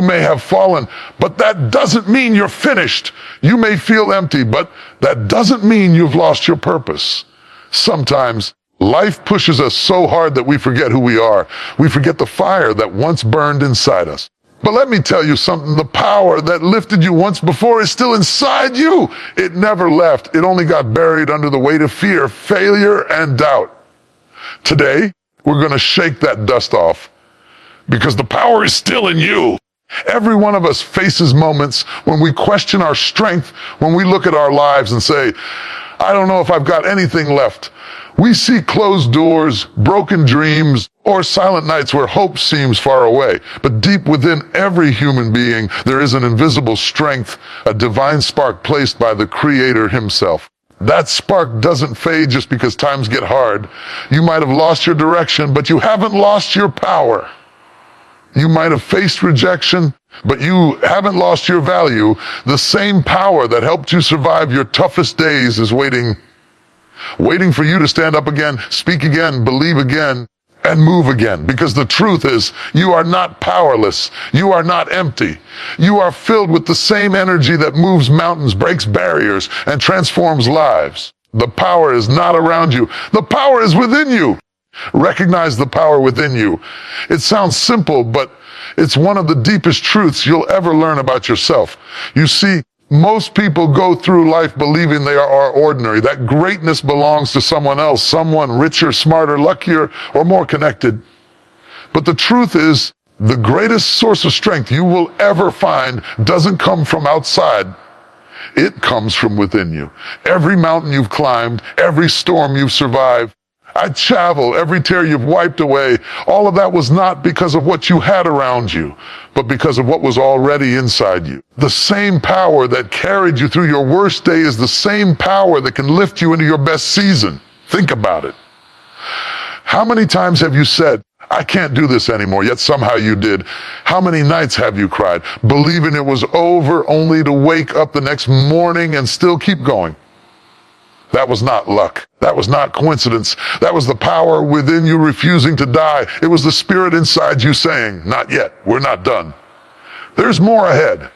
You may have fallen, but that doesn't mean you're finished. You may feel empty, but that doesn't mean you've lost your purpose. Sometimes life pushes us so hard that we forget who we are. We forget the fire that once burned inside us. But let me tell you something, the power that lifted you once before is still inside you. It never left. It only got buried under the weight of fear, failure, and doubt. Today, we're going to shake that dust off because the power is still in you. Every one of us faces moments when we question our strength, when we look at our lives and say, I don't know if I've got anything left. We see closed doors, broken dreams, or silent nights where hope seems far away. But deep within every human being, there is an invisible strength, a divine spark placed by the Creator himself. That spark doesn't fade just because times get hard. You might have lost your direction, but you haven't lost your power. You might have faced rejection, but you haven't lost your value. The same power that helped you survive your toughest days is waiting for you to stand up again, speak again, believe again, and move again. Because the truth is, you are not powerless. You are not empty. You are filled with the same energy that moves mountains, breaks barriers, and transforms lives. The power is not around you. The power is within you. Recognize the power within you. It sounds simple, but it's one of the deepest truths you'll ever learn about yourself. You see, most people go through life believing they are ordinary, that greatness belongs to someone else, someone richer, smarter, luckier, or more connected. But the truth is, the greatest source of strength you will ever find doesn't come from outside. It comes from within you. Every mountain you've climbed, every storm you've survived, I travel, every tear you've wiped away, all of that was not because of what you had around you, but because of what was already inside you. The same power that carried you through your worst day is the same power that can lift you into your best season. Think about it. How many times have you said, I can't do this anymore, yet somehow you did? How many nights have you cried, believing it was over, only to wake up the next morning and still keep going? That was not luck. That was not coincidence. That was the power within you refusing to die. It was the spirit inside you saying, not yet, we're not done. There's more ahead.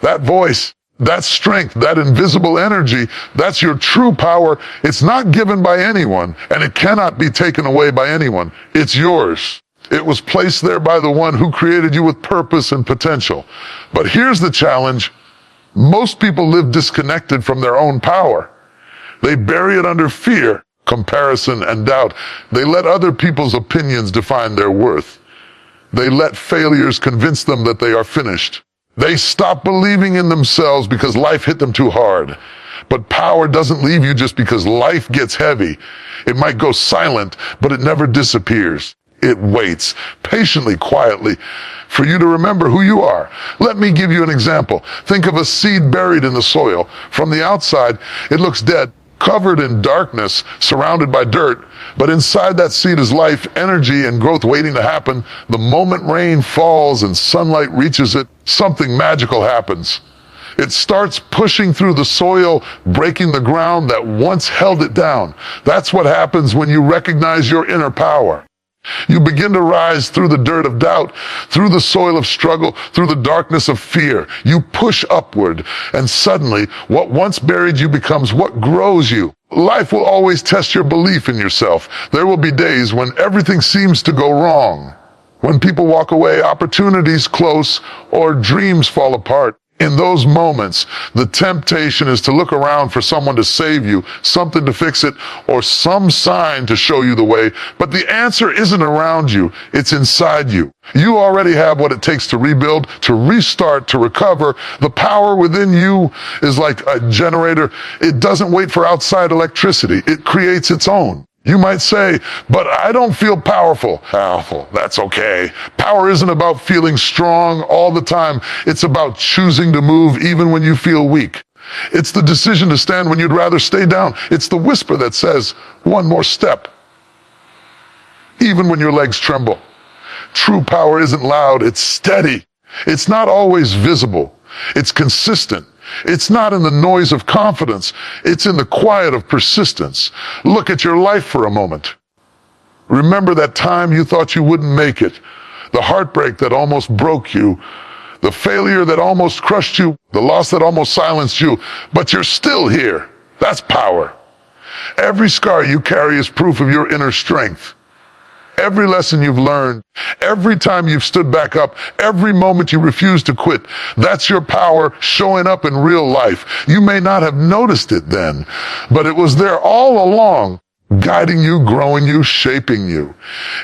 That voice, that strength, that invisible energy, that's your true power. It's not given by anyone, and it cannot be taken away by anyone. It's yours. It was placed there by the one who created you with purpose and potential. But here's the challenge. Most people live disconnected from their own power. They bury it under fear, comparison, and doubt. They let other people's opinions define their worth. They let failures convince them that they are finished. They stop believing in themselves because life hit them too hard. But power doesn't leave you just because life gets heavy. It might go silent, but it never disappears. It waits, patiently, quietly, for you to remember who you are. Let me give you an example. Think of a seed buried in the soil. From the outside, it looks dead, covered in darkness, surrounded by dirt. But inside that seed is life, energy, and growth waiting to happen. The moment rain falls and sunlight reaches it, something magical happens. It starts pushing through the soil, breaking the ground that once held it down. That's what happens when you recognize your inner power. You begin to rise through the dirt of doubt, through the soil of struggle, through the darkness of fear. You push upward, and suddenly, what once buried you becomes what grows you. Life will always test your belief in yourself. There will be days when everything seems to go wrong, when people walk away, opportunities close, or dreams fall apart. In those moments, the temptation is to look around for someone to save you, something to fix it, or some sign to show you the way. But the answer isn't around you, it's inside you. You already have what it takes to rebuild, to restart, to recover. The power within you is like a generator. It doesn't wait for outside electricity. It creates its own. You might say, but I don't feel powerful. Powerful, that's okay. Power isn't about feeling strong all the time. It's about choosing to move even when you feel weak. It's the decision to stand when you'd rather stay down. It's the whisper that says, one more step, even when your legs tremble. True power isn't loud, it's steady. It's not always visible. It's consistent. It's not in the noise of confidence. It's in the quiet of persistence. Look at your life for a moment. Remember that time you thought you wouldn't make it, the heartbreak that almost broke you, the failure that almost crushed you, the loss that almost silenced you, but you're still here. That's power. Every scar you carry is proof of your inner strength. Every lesson you've learned, every time you've stood back up, every moment you refuse to quit, that's your power showing up in real life. You may not have noticed it then, but it was there all along, guiding you, growing you, shaping you.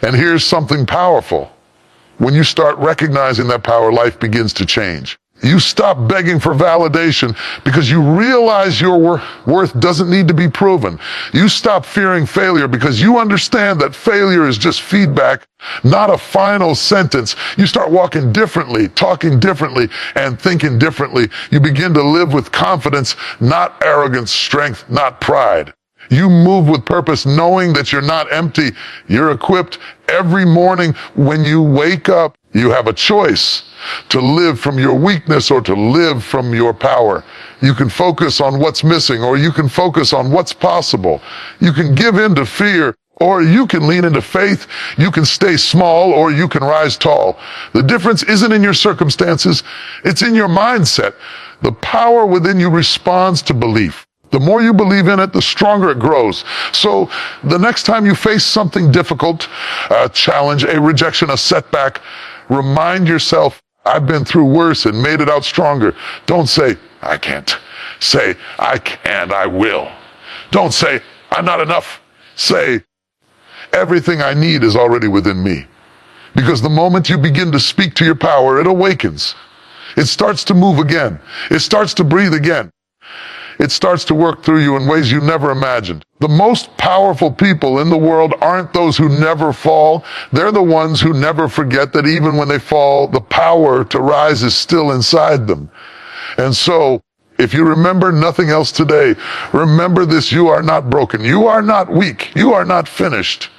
And here's something powerful. When you start recognizing that power, life begins to change. You stop begging for validation because you realize your worth doesn't need to be proven. You stop fearing failure because you understand that failure is just feedback, not a final sentence. You start walking differently, talking differently, and thinking differently. You begin to live with confidence, not arrogance, strength, not pride. You move with purpose, knowing that you're not empty. You're equipped. Every morning when you wake up, you have a choice to live from your weakness or to live from your power. You can focus on what's missing, or you can focus on what's possible. You can give in to fear, or you can lean into faith. You can stay small, or you can rise tall. The difference isn't in your circumstances, it's in your mindset. The power within you responds to belief. The more you believe in it, the stronger it grows. So the next time you face something difficult, a challenge, a rejection, a setback, remind yourself, I've been through worse and made it out stronger. Don't say, I can't. Say, I can, I will. Don't say, I'm not enough. Say, everything I need is already within me. Because the moment you begin to speak to your power, it awakens. It starts to move again. It starts to breathe again. It starts to work through you in ways you never imagined. The most powerful people in the world aren't those who never fall. They're the ones who never forget that even when they fall, the power to rise is still inside them. And so, if you remember nothing else today, remember this: you are not broken. You are not weak. You are not finished.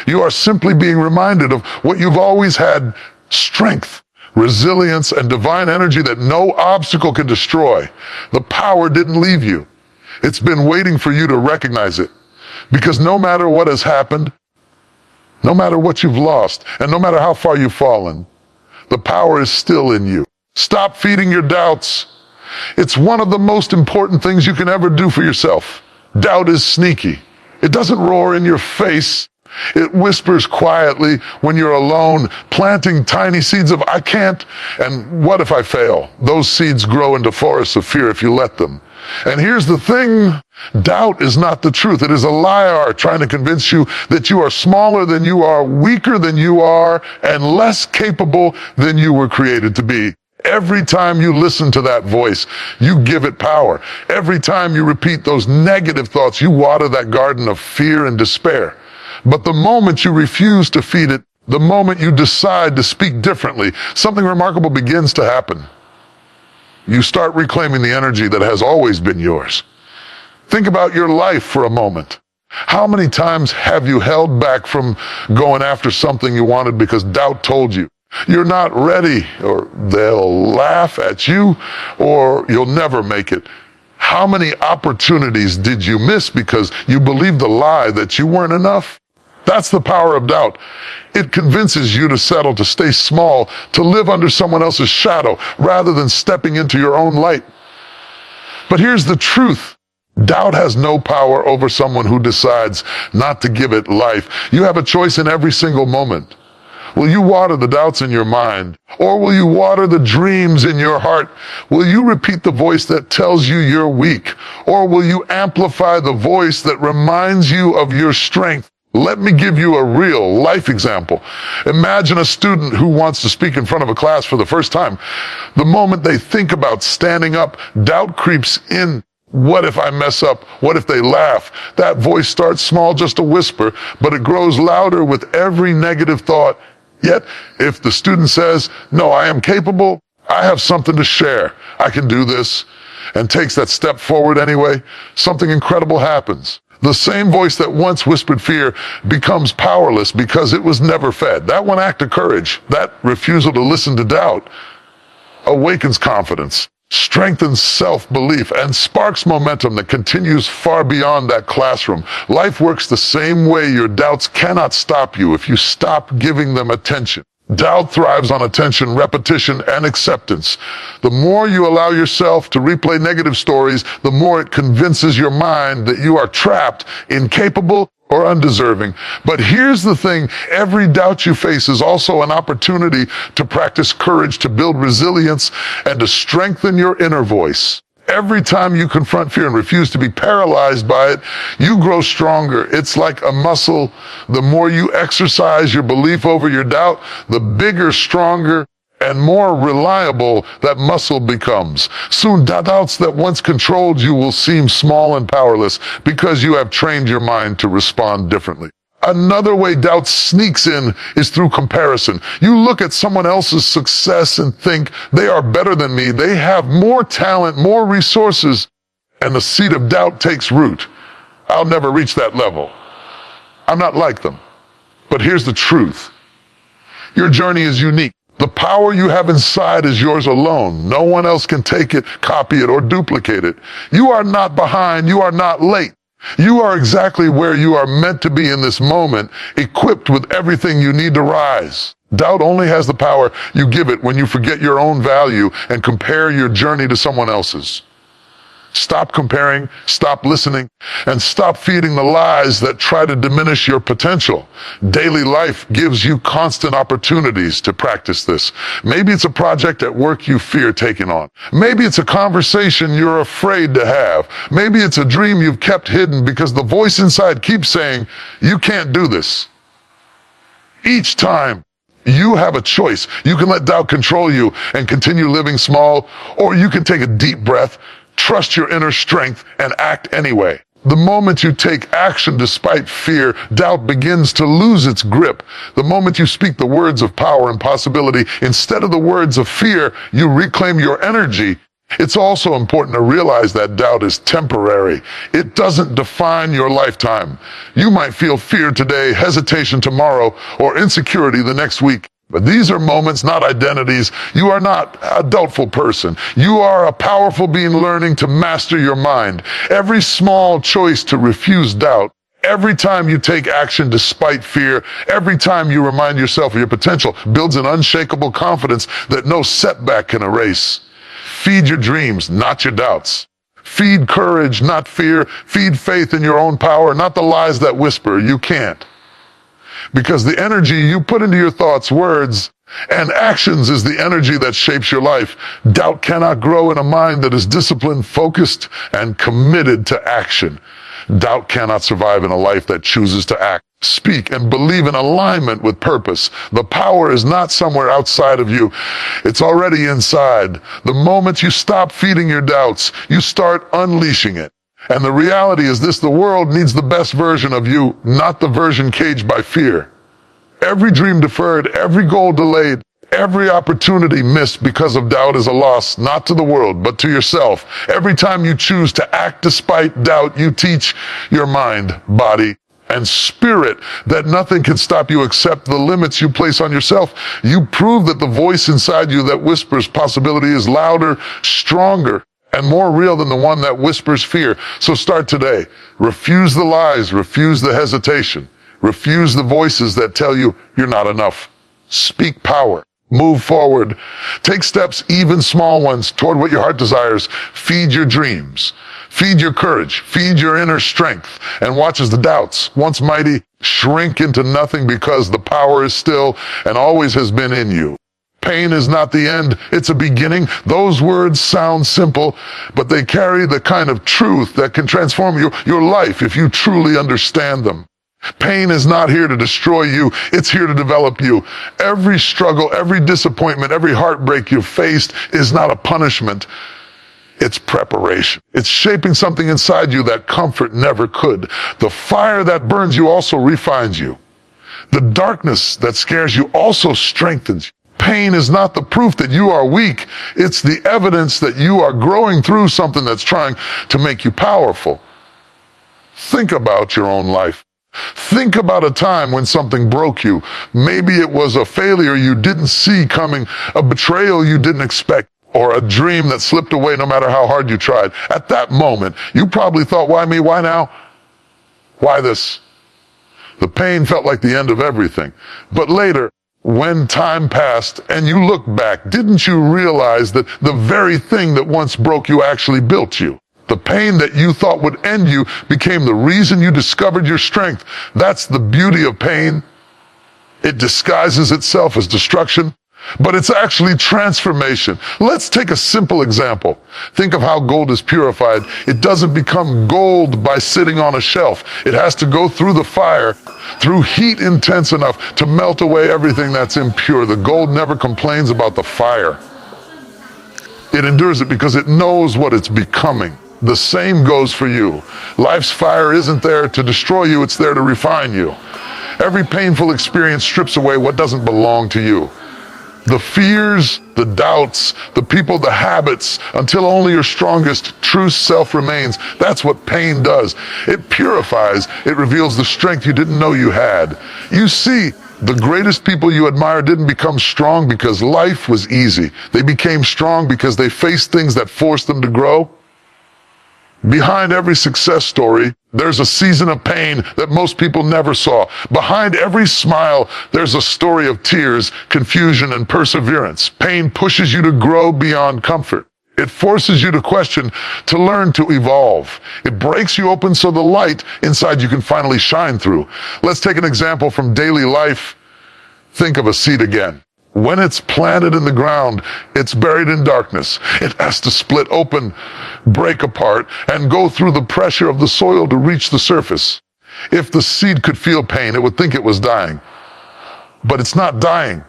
You are simply being reminded of what you've always had: strength, resilience, and divine energy that no obstacle can destroy. The power didn't leave you. It's been waiting for you to recognize it. Because no matter what has happened, no matter what you've lost, and no matter how far you've fallen, the power is still in you. Stop feeding your doubts. It's one of the most important things you can ever do for yourself. Doubt is sneaky. It doesn't roar in your face. It whispers quietly when you're alone, planting tiny seeds of I can't, and what if I fail? Those seeds grow into forests of fear if you let them. And here's the thing: doubt is not the truth. It is a liar trying to convince you that you are smaller than you are, weaker than you are, and less capable than you were created to be. Every time you listen to that voice, you give it power. Every time you repeat those negative thoughts, you water that garden of fear and despair. But the moment you refuse to feed it, the moment you decide to speak differently, something remarkable begins to happen. You start reclaiming the energy that has always been yours. Think about your life for a moment. How many times have you held back from going after something you wanted because doubt told you you're not ready, or they'll laugh at you, or you'll never make it? How many opportunities did you miss because you believed the lie that you weren't enough? That's the power of doubt. It convinces you to settle, to stay small, to live under someone else's shadow, rather than stepping into your own light. But here's the truth. Doubt has no power over someone who decides not to give it life. You have a choice in every single moment. Will you water the doubts in your mind? Or will you water the dreams in your heart? Will you repeat the voice that tells you you're weak? Or will you amplify the voice that reminds you of your strength? Let me give you a real life example. Imagine a student who wants to speak in front of a class for the first time. The moment they think about standing up, doubt creeps in. What if I mess up? What if they laugh? That voice starts small, just a whisper, but it grows louder with every negative thought. Yet, if the student says, no, I am capable, I have something to share, I can do this, and takes that step forward anyway, something incredible happens. The same voice that once whispered fear becomes powerless because it was never fed. That one act of courage, that refusal to listen to doubt, awakens confidence, strengthens self-belief, and sparks momentum that continues far beyond that classroom. Life works the same way. Your doubts cannot stop you if you stop giving them attention. Doubt thrives on attention, repetition, and acceptance. The more you allow yourself to replay negative stories, the more it convinces your mind that you are trapped, incapable, or undeserving. But here's the thing, every doubt you face is also an opportunity to practice courage, to build resilience, and to strengthen your inner voice. Every time you confront fear and refuse to be paralyzed by it, you grow stronger. It's like a muscle. The more you exercise your belief over your doubt, the bigger, stronger, and more reliable that muscle becomes. Soon, doubts that once controlled you will seem small and powerless because you have trained your mind to respond differently. Another way doubt sneaks in is through comparison. You look at someone else's success and think, they are better than me. They have more talent, more resources, and the seed of doubt takes root. I'll never reach that level. I'm not like them. But here's the truth. Your journey is unique. The power you have inside is yours alone. No one else can take it, copy it, or duplicate it. You are not behind. You are not late. You are exactly where you are meant to be in this moment, equipped with everything you need to rise. Doubt only has the power you give it when you forget your own value and compare your journey to someone else's. Stop comparing, stop listening, and stop feeding the lies that try to diminish your potential. Daily life gives you constant opportunities to practice this. Maybe it's a project at work you fear taking on. Maybe it's a conversation you're afraid to have. Maybe it's a dream you've kept hidden because the voice inside keeps saying, you can't do this. Each time, you have a choice. You can let doubt control you and continue living small, or you can take a deep breath, trust your inner strength, and act anyway. The moment you take action despite fear, doubt begins to lose its grip. The moment you speak the words of power and possibility instead of the words of fear, you reclaim your energy. It's also important to realize that doubt is temporary. It doesn't define your lifetime. You might feel fear today, hesitation tomorrow, or insecurity the next week. But these are moments, not identities. You are not a doubtful person. You are a powerful being learning to master your mind. Every small choice to refuse doubt, every time you take action despite fear, every time you remind yourself of your potential, builds an unshakable confidence that no setback can erase. Feed your dreams, not your doubts. Feed courage, not fear. Feed faith in your own power, not the lies that whisper you can't. Because the energy you put into your thoughts, words, and actions is the energy that shapes your life. Doubt cannot grow in a mind that is disciplined, focused, and committed to action. Doubt cannot survive in a life that chooses to act, speak, and believe in alignment with purpose. The power is not somewhere outside of you. It's already inside. The moment you stop feeding your doubts, you start unleashing it. And the reality is this, the world needs the best version of you, not the version caged by fear. Every dream deferred, every goal delayed, every opportunity missed because of doubt is a loss, not to the world, but to yourself. Every time you choose to act despite doubt, you teach your mind, body, and spirit that nothing can stop you except the limits you place on yourself. You prove that the voice inside you that whispers possibility is louder, stronger, and more real than the one that whispers fear. So start today. Refuse the lies, refuse the hesitation, refuse the voices that tell you you're not enough. Speak power. Move forward. Take steps, even small ones, toward what your heart desires. Feed your dreams. Feed your courage. Feed your inner strength. And watch as the doubts, once mighty, shrink into nothing because the power is still and always has been in you. Pain is not the end, it's a beginning. Those words sound simple, but they carry the kind of truth that can transform your life if you truly understand them. Pain is not here to destroy you, it's here to develop you. Every struggle, every disappointment, every heartbreak you've faced is not a punishment. It's preparation. It's shaping something inside you that comfort never could. The fire that burns you also refines you. The darkness that scares you also strengthens you. Pain is not the proof that you are weak. It's the evidence that you are growing through something that's trying to make you powerful. Think about your own life. Think about a time when something broke you. Maybe it was a failure you didn't see coming, a betrayal you didn't expect, or a dream that slipped away no matter how hard you tried. At that moment, you probably thought, why me? Why now? Why this? The pain felt like the end of everything. But later, When time passed and you look back, didn't you realize that the very thing that once broke you actually built you? The pain that you thought would end you became the reason you discovered your strength. That's the beauty of pain. It disguises itself as destruction, but it's actually transformation. Let's take a simple example. Think of how gold is purified. It doesn't become gold by sitting on a shelf. It has to go through the fire, through heat intense enough to melt away everything that's impure. The gold never complains about the fire. It endures it because it knows what it's becoming. The same goes for you. Life's fire isn't there to destroy you, it's there to refine you. Every painful experience strips away what doesn't belong to you. The fears, the doubts, the people, the habits, until only your strongest, true self remains. That's what pain does. It purifies. It reveals the strength you didn't know you had. You see, the greatest people you admire didn't become strong because life was easy. They became strong because they faced things that forced them to grow. Behind every success story, there's a season of pain that most people never saw. Behind every smile, there's a story of tears, confusion, and perseverance. Pain pushes you to grow beyond comfort. It forces you to question, to learn, to evolve. It breaks you open so the light inside you can finally shine through. Let's take an example from daily life. Think of a seed again. When it's planted in the ground, it's buried in darkness. It has to split open, break apart, and go through the pressure of the soil to reach the surface. If the seed could feel pain, it would think it was dying. But it's not dying.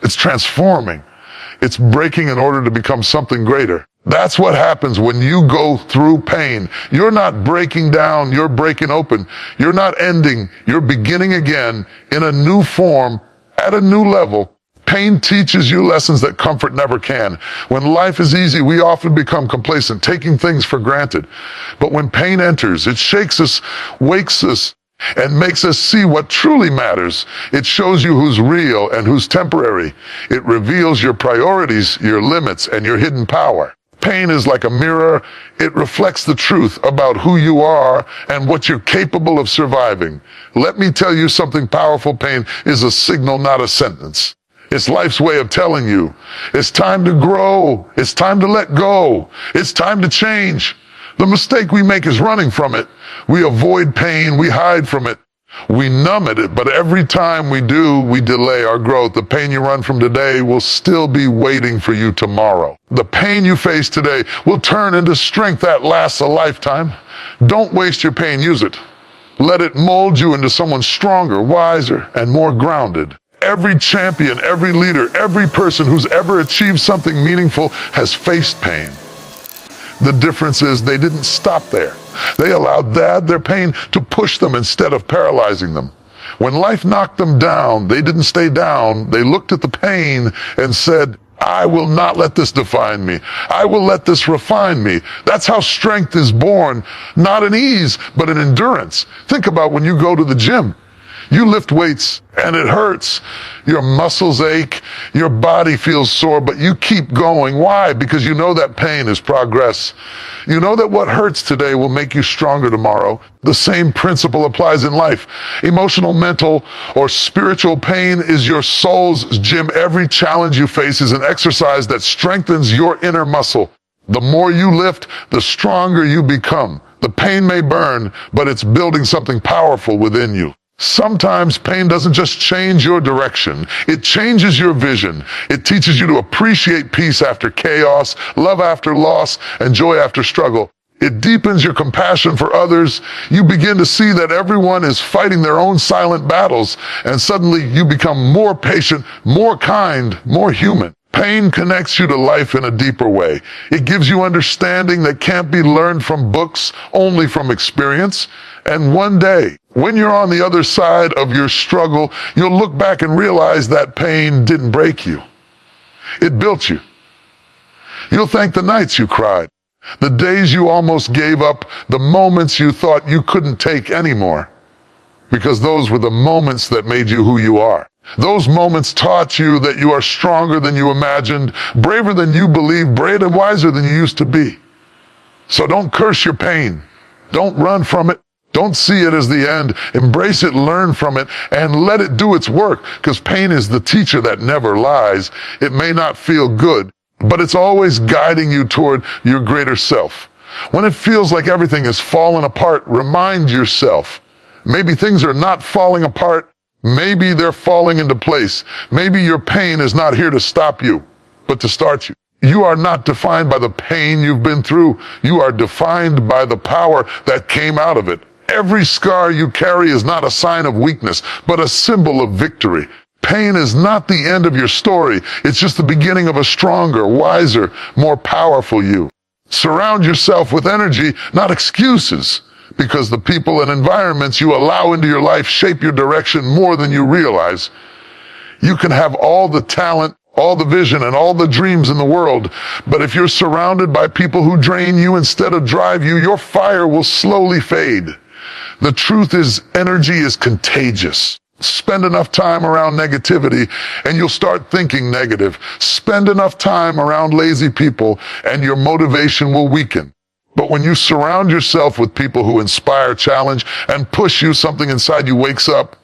It's transforming. It's breaking in order to become something greater. That's what happens when you go through pain. You're not breaking down, you're breaking open. You're not ending, you're beginning again in a new form, at a new level. Pain teaches you lessons that comfort never can. When life is easy, we often become complacent, taking things for granted. But when pain enters, it shakes us, wakes us, and makes us see what truly matters. It shows you who's real and who's temporary. It reveals your priorities, your limits, and your hidden power. Pain is like a mirror. It reflects the truth about who you are and what you're capable of surviving. Let me tell you something powerful. Pain is a signal, not a sentence. It's life's way of telling you, it's time to grow, it's time to let go, it's time to change. The mistake we make is running from it. We avoid pain, we hide from it, we numb it, but every time we do, we delay our growth. The pain you run from today will still be waiting for you tomorrow. The pain you face today will turn into strength that lasts a lifetime. Don't waste your pain, use it. Let it mold you into someone stronger, wiser, and more grounded. Every champion, every leader, every person who's ever achieved something meaningful has faced pain. The difference is they didn't stop there. They allowed their pain to push them instead of paralyzing them. When life knocked them down, they didn't stay down. They looked at the pain and said, I will not let this define me. I will let this refine me. That's how strength is born, not in ease, but in endurance. Think about when you go to the gym. You lift weights and it hurts. Your muscles ache, your body feels sore, but you keep going. Why? Because you know that pain is progress. You know that what hurts today will make you stronger tomorrow. The same principle applies in life. Emotional, mental, or spiritual pain is your soul's gym. Every challenge you face is an exercise that strengthens your inner muscle. The more you lift, the stronger you become. The pain may burn, but it's building something powerful within you. Sometimes pain doesn't just change your direction, it changes your vision. It teaches you to appreciate peace after chaos, love after loss, and joy after struggle. It deepens your compassion for others. You begin to see that everyone is fighting their own silent battles, and suddenly you become more patient, more kind, more human. Pain connects you to life in a deeper way. It gives you understanding that can't be learned from books, only from experience. And one day, when you're on the other side of your struggle, you'll look back and realize that pain didn't break you. It built you. You'll thank the nights you cried, the days you almost gave up, the moments you thought you couldn't take anymore, because those were the moments that made you who you are. Those moments taught you that you are stronger than you imagined, braver than you believed, braver and wiser than you used to be. So don't curse your pain. Don't run from it. Don't see it as the end. Embrace it, learn from it, and let it do its work, because pain is the teacher that never lies. It may not feel good, but it's always guiding you toward your greater self. When it feels like everything is falling apart, remind yourself, maybe things are not falling apart. Maybe they're falling into place. Maybe your pain is not here to stop you, but to start you. You are not defined by the pain you've been through. You are defined by the power that came out of it. Every scar you carry is not a sign of weakness, but a symbol of victory. Pain is not the end of your story. It's just the beginning of a stronger, wiser, more powerful you. Surround yourself with energy, not excuses, because the people and environments you allow into your life shape your direction more than you realize. You can have all the talent, all the vision, and all the dreams in the world, but if you're surrounded by people who drain you instead of drive you, your fire will slowly fade. The truth is, energy is contagious. Spend enough time around negativity and you'll start thinking negative. Spend enough time around lazy people and your motivation will weaken. But when you surround yourself with people who inspire, challenge, and push you, something inside you wakes up.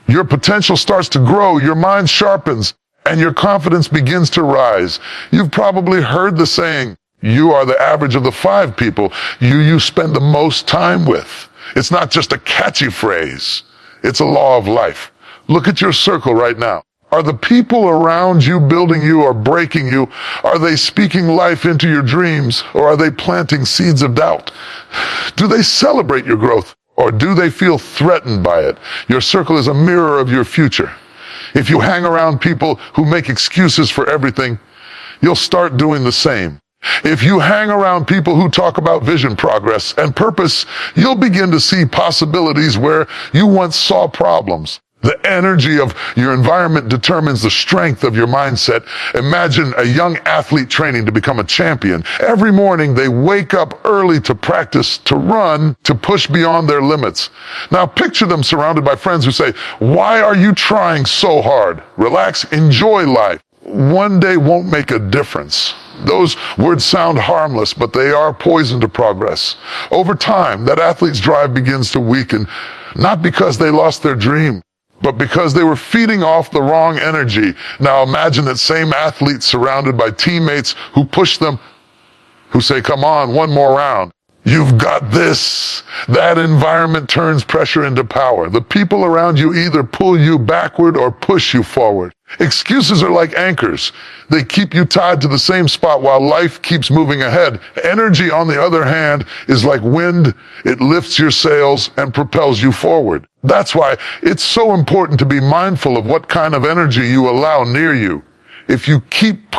Your potential starts to grow, your mind sharpens, and your confidence begins to rise. You've probably heard the saying, you are the average of the 5 people you spend the most time with. It's not just a catchy phrase. It's a law of life. Look at your circle right now. Are the people around you building you or breaking you? Are they speaking life into your dreams, or are they planting seeds of doubt? Do they celebrate your growth, or do they feel threatened by it? Your circle is a mirror of your future. If you hang around people who make excuses for everything, you'll start doing the same. If you hang around people who talk about vision, progress, and purpose, you'll begin to see possibilities where you once saw problems. The energy of your environment determines the strength of your mindset. Imagine a young athlete training to become a champion. Every morning they wake up early to practice, to run, to push beyond their limits. Now picture them surrounded by friends who say, "Why are you trying so hard? Relax, enjoy life. One day won't make a difference." Those words sound harmless, but they are poison to progress. Over time, that athlete's drive begins to weaken, not because they lost their dream, but because they were feeding off the wrong energy. Now imagine that same athlete surrounded by teammates who push them, who say, "Come on, one more round. You've got this." That environment turns pressure into power. The people around you either pull you backward or push you forward. Excuses are like anchors. They keep you tied to the same spot while life keeps moving ahead. Energy, on the other hand, is like wind. It lifts your sails and propels you forward. That's why it's so important to be mindful of what kind of energy you allow near you. If you keep